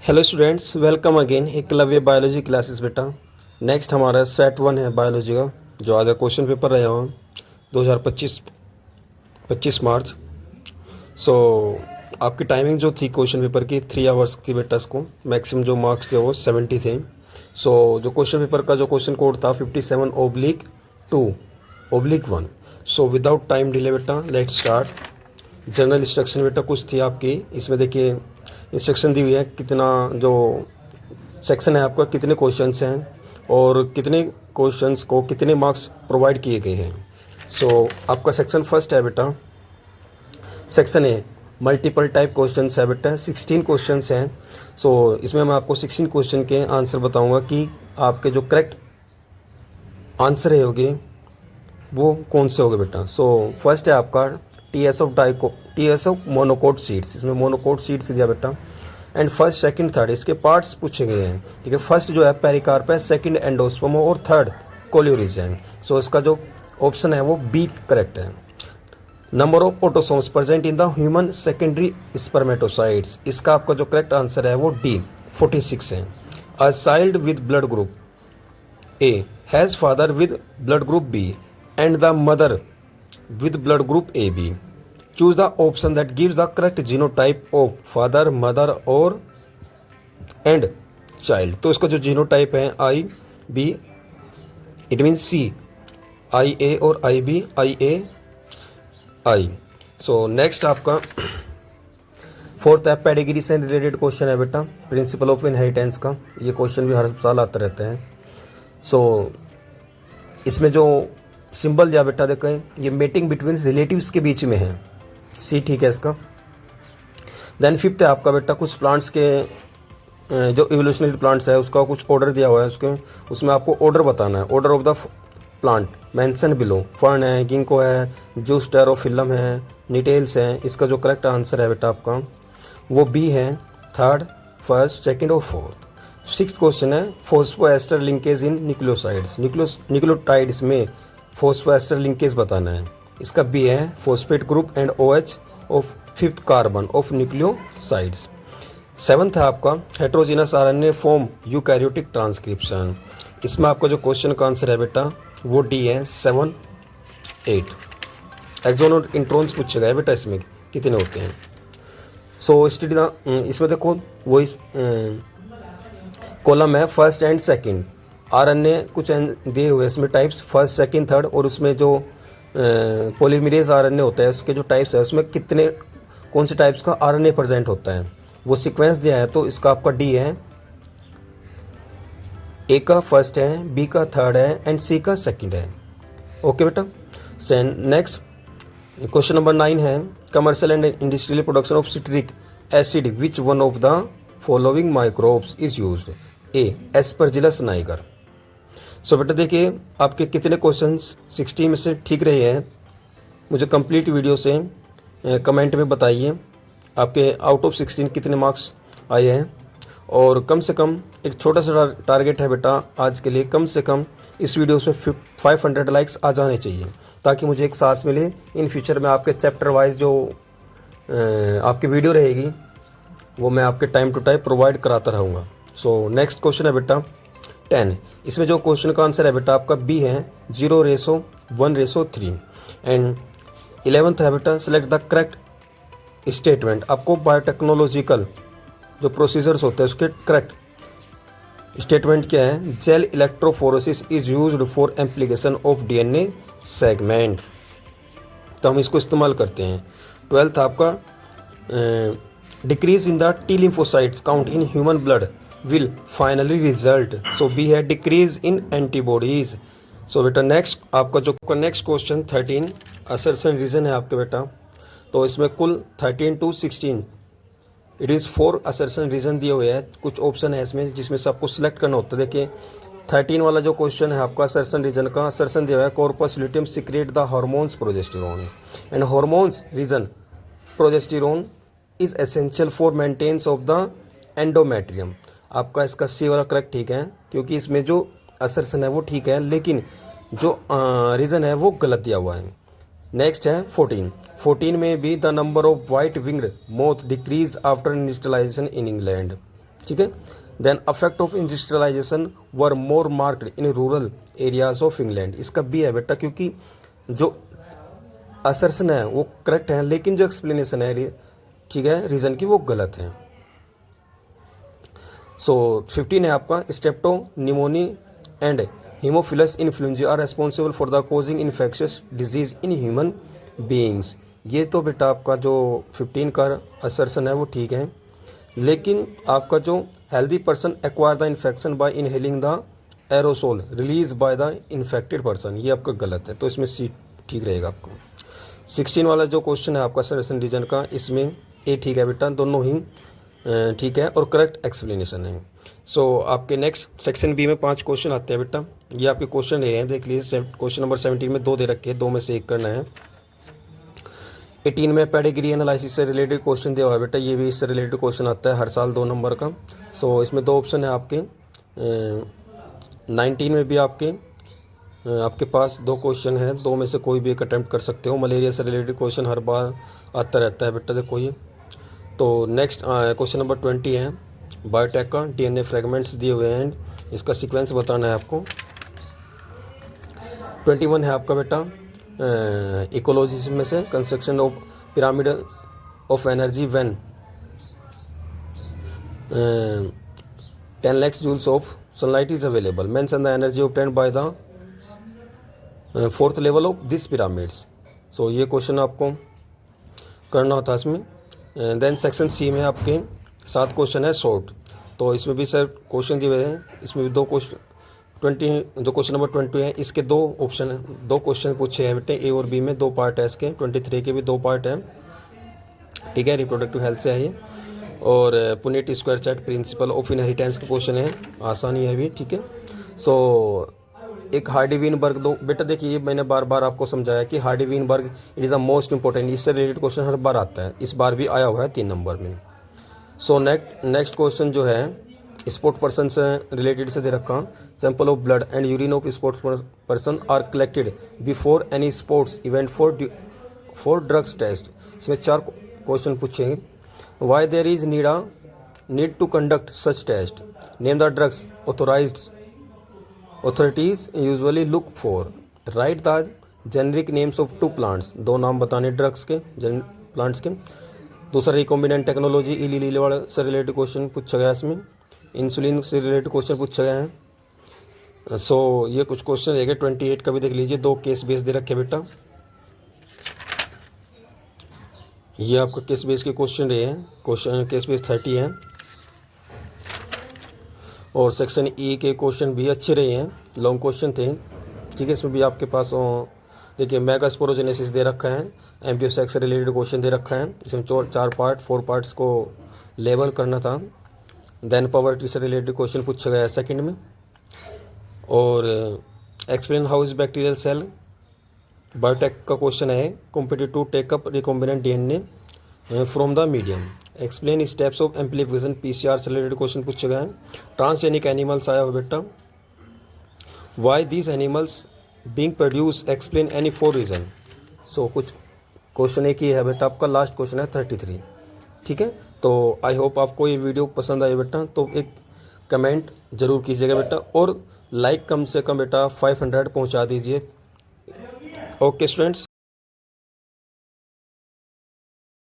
Hello students, welcome again Eklavya biology classes बेटा। Next हमारा set 1 है बायोलॉजी का, जो आज का क्वेश्चन पेपर रहा हो 2025 25 मार्च। सो आपकी टाइमिंग जो थी क्वेश्चन पेपर की 3 आवर्स थी बेटा। इसको मैक्सिमम जो मार्क्स थे वो 70 थे। सो जो क्वेश्चन पेपर का जो क्वेश्चन कोड था 57/2/1। सो विदाउट टाइम डिले बेटा लेट स्टार्ट। जनरल इंस्ट्रक्शन बेटा कुछ थी आपकी, इसमें देखिए इंस्ट्रक्शन दी हुई है कितना जो सेक्शन है आपका, कितने क्वेश्चंस हैं और कितने क्वेश्चंस को कितने मार्क्स प्रोवाइड किए गए हैं। सो आपका सेक्शन फर्स्ट है बेटा, section A multiple type questions है बेटा। 16 क्वेश्चंस हैं। सो इसमें मैं आपको 16 क्वेश्चन के आंसर बताऊंगा कि आपके जो करेक्ट आंसर है होगे वो कौन से होंगे बेटा। सो फर्स्ट है आपका टीएस ऑफ मोनोकोट सीड्स। इसमें मोनोकोट सीड्स दिया बेटा। एंड फर्स्ट सेकंड थर्ड इसके पार्ट्स पूछे गए हैं, ठीक है। फर्स्ट जो है पेरिकार्प है, सेकंड एंडोस्पर्म और थर्ड कोल्यूरिजन। सो इसका जो ऑप्शन है वो बी करेक्ट है। Number of autosomes present in the human secondary spermatocytes, इसका आपका जो करेक्ट आंसर है वो डी 46 है। A child with blood group A has father with blood group B and the mother with blood group AB. Choose the option that gives the correct genotype of father, mother और and child. तो इसका जो genotype है I B, it means I A और I B I A I. So next आपका fourth है pedigree से related question है बेटा, प्रिंसिपल ऑफ इनहेरिटेंस का। ये क्वेश्चन भी हर साल आते रहते हैं। सो इसमें जो सिंबल दिया बेटा देखें, ये मेटिंग बिटवीन रिलेटिव्स के बीच में है, सी ठीक है इसका। देन फिफ्थ है आपका बेटा कुछ प्लांट्स के जो इवोल्यूशनरी प्लांट्स है उसका कुछ ऑर्डर दिया हुआ है, उसमें आपको ऑर्डर बताना है। Order of the plant mention below. Fern है, गिंको है, जूस्टेरोफिलम है, निटेल्स है। इसका जो करेक्ट आंसर है बेटा आपका वो बी है, थर्ड, फर्स्ट, सेकेंड और फोर्थ। सिक्स्थ क्वेश्चन है फॉस्फोएस्टर लिंकेज इन न्यूक्लियोसाइड्स। न्यूक्लियोटाइड्स में फॉस्फोएस्टर लिंकेज बताना है, इसका बी है, phosphate group and OH of fifth carbon of nucleosides. Seventh है आपका heterogeneous RNA form eukaryotic transcription. इसमें आपका जो क्वेश्चन का आंसर है बेटा वो डी है 7, 8। एक्सोन और इंट्रॉन्स पूछे गए बेटा, इसमें कितने होते हैं। सो स्टडी इसमें देखो वही कॉलम है फर्स्ट एंड सेकंड। RNA कुछ दिए हुए इसमें टाइप्स फर्स्ट सेकंड थर्ड, और उसमें जो पॉलीमरेज RNA होता है उसके जो टाइप्स है उसमें कितने कौन से टाइप्स का RNA प्रेजेंट होता है वो सीक्वेंस दिया है। तो इसका आपका डी है, ए का फर्स्ट है, बी का थर्ड है एंड सी का सेकंड है। ओके बेटा। नेक्स्ट क्वेश्चन नंबर 9 है commercial and industrial production of citric acid which one of the following microbes is used. A Aspergillus niger. So बेटा देखिए आपके कितने क्वेश्चंस 60 में से ठीक रहे हैं, मुझे कंप्लीट वीडियो से कमेंट में बताइए आपके आउट ऑफ 16 कितने मार्क्स आए हैं। और कम से कम एक छोटा सा टारगेट है बेटा आज के लिए, कम से कम इस वीडियो से 500 लाइक्स आ जाने चाहिए, ताकि मुझे एक सांस मिले इन फ्यूचर में आपके चैप्टर वाइज जो आपकी वीडियो रहेगी वो मैं आपके टाइम टू टाइम प्रोवाइड कराता रहूँगा। सो नेक्स्ट क्वेश्चन है बेटा 10। इसमें जो क्वेश्चन का आंसर है बेटा आपका बी है 0:1:3। एंड 11th है बेटा सेलेक्ट द करेक्ट स्टेटमेंट। आपको बायोटेक्नोलॉजिकल जो प्रोसीजर्स होते हैं उसके करेक्ट स्टेटमेंट क्या है। Gel electrophoresis is used for amplification of DNA segment, तो हम इसको इस्तेमाल करते हैं। 12th आपका decrease in the T lymphocytes count in human blood will finally result। So B है डिक्रीज इन एंटीबॉडीज। सो बेटा नेक्स्ट आपका जो नेक्स्ट क्वेश्चन 13 असर्शन रीजन है आपके बेटा। तो इसमें कुल 13 to 16 it is 4 assertion reason दिए हुए हैं। कुछ ऑप्शन है इसमें जिसमें से आपको सिलेक्ट करना होता है। देखिए 13 वाला जो क्वेश्चन है आपका असर्शन रीजन का, असर्शन दिया हुआ है corpus luteum secrete the hormones progesterone and hormones reason progesterone is essential for maintenance of the endometrium. आपका इसका सी वाला करेक्ट ठीक है, क्योंकि इसमें जो असर्शन है वो ठीक है, लेकिन जो रीज़न है वो गलत दिया हुआ है। नेक्स्ट है 14 में भी the number of white winged moth decrease after industrialisation in England. ठीक है। Then affect of industrialisation were more marked in rural areas of England, इसका बी है बेटा, क्योंकि जो असर्शन है वो करेक्ट है, लेकिन जो एक्सप्लेनेशन है, ठीक है, रीज़न की, वो गलत है। सो 15 है आपका, strepto pneumoniae and haemophilus influenzae are responsible for the causing infectious disease in human beings. ये तो बेटा आपका जो 15 का असर्शन है वो ठीक है, लेकिन आपका जो healthy person acquire the infection by inhaling the aerosol release by the infected person, ये आपका गलत है, तो इसमें सी ठीक रहेगा आपको। 16 वाला जो क्वेश्चन है आपका सरेसन रीजन का, इसमें ए ठीक है बेटा, दोनों ही ठीक है और करेक्ट एक्सप्लेनेशन है। सो आपके नेक्स्ट सेक्शन बी में 5 क्वेश्चन आते हैं बेटा, ये आपके क्वेश्चन ये हैं, देख लीजिए। क्वेश्चन नंबर 17 में 2 दे रखे हैं, 2 में से 1 करना है। 18 में पेडिग्री एनालिसिस से रिलेटेड क्वेश्चन दिया हुआ है बेटा, ये भी इससे रिलेटेड क्वेश्चन आता है हर साल 2 नंबर का। सो इसमें 2 ऑप्शन है आपके। 19 में भी आपके पास 2 क्वेश्चन है, 2 में से कोई भी एक अटैम्प्ट कर सकते हो। मलेरिया से रिलेटेड क्वेश्चन हर बार आता रहता है बेटा, देखो ये। तो नेक्स्ट क्वेश्चन नंबर 20 है बायोटेक का, डीएनए फ्रेगमेंट्स दिए हुए हैं, इसका सीक्वेंस बताना है आपको। 21 है आपका बेटा इकोलॉजी में से construction of pyramid of energy when 10 lakhs joules of sunlight is available, mention the energy obtained by the 4th level of this pyramids। सो ये क्वेश्चन आपको करना होता है इसमें। देन सेक्शन सी में आपके 7 क्वेश्चन है शॉर्ट, तो इसमें भी सर क्वेश्चन दिए हुए हैं, इसमें भी 2 क्वेश्चन 20 जो क्वेश्चन नंबर 20 है इसके 2 ऑप्शन 2 क्वेश्चन पूछे हैं बेटे, ए और बी में 2 पार्ट है इसके। 23 के भी 2 पार्ट है, ठीक है, रिप्रोडक्टिव हेल्थ से है ये। और Punnett square chat principle of inheritance का क्वेश्चन है, आसानी है भी, ठीक है। सो एक हार्डी वीनबर्ग दो बेटा, देखिए मैंने बार बार आपको समझाया कि Hardy Weinberg it is the most important, इससे रिलेटेड क्वेश्चन हर बार आता है, इस बार भी आया हुआ है 3 नंबर में। सो नेक्स्ट क्वेश्चन जो है स्पोर्ट पर्सन से रिलेटेड से दे रखा, sample of blood and urine of sports person are collected before any sports event for drugs test. इसमें 4 क्वेश्चन पूछेंगे। Why there is need to conduct such test, name the drugs authorities usually look for, write the generic names of 2 plants, 2 नाम बताने drugs के plants के। दूसरा recombinant technology इलीलीवाड़ से related question पूछा गया, इसमें इंसुलिन से रिलेटेड क्वेश्चन पूछा गया है। सो ये कुछ क्वेश्चन रहेंगे। 28 का भी देख लीजिए, 2 केस बेस दे रखे बेटा, ये आपका केस बेस के क्वेश्चन रहे हैं, क्वेश्चन केस बेस 30 है। और सेक्शन ई के क्वेश्चन भी अच्छे रहे हैं, लॉन्ग क्वेश्चन थे, ठीक है। इसमें भी आपके पास देखिए मेगास्पोरोजेनेसिस दे रखा है, एम्ब्रियोसेक्स से रिलेटेड क्वेश्चन दे रखा है, इसमें 4 पार्ट्स को लेबल करना था। देन पॉवर्टी से रिलेटेड क्वेश्चन पूछा गया है सेकंड में। और explain how is bacterial cell, biotech का क्वेश्चन है, competitive to take up recombinant DNA from the medium, explain steps of amplification PCR से रिलेटेड क्वेश्चन पूछा गया है। ट्रांसजेनिक एनिमल्स आया हुआ बेटा, why these animals being produce, explain any 4 reason. So कुछ क्वेश्चन एक ही है बेटा, आपका लास्ट क्वेश्चन है 33, ठीक है। तो आई होप आपको ये वीडियो पसंद आई बेटा, तो एक कमेंट ज़रूर कीजिएगा बेटा, और लाइक कम से कम बेटा 500 पहुंचा दीजिए। Okay students.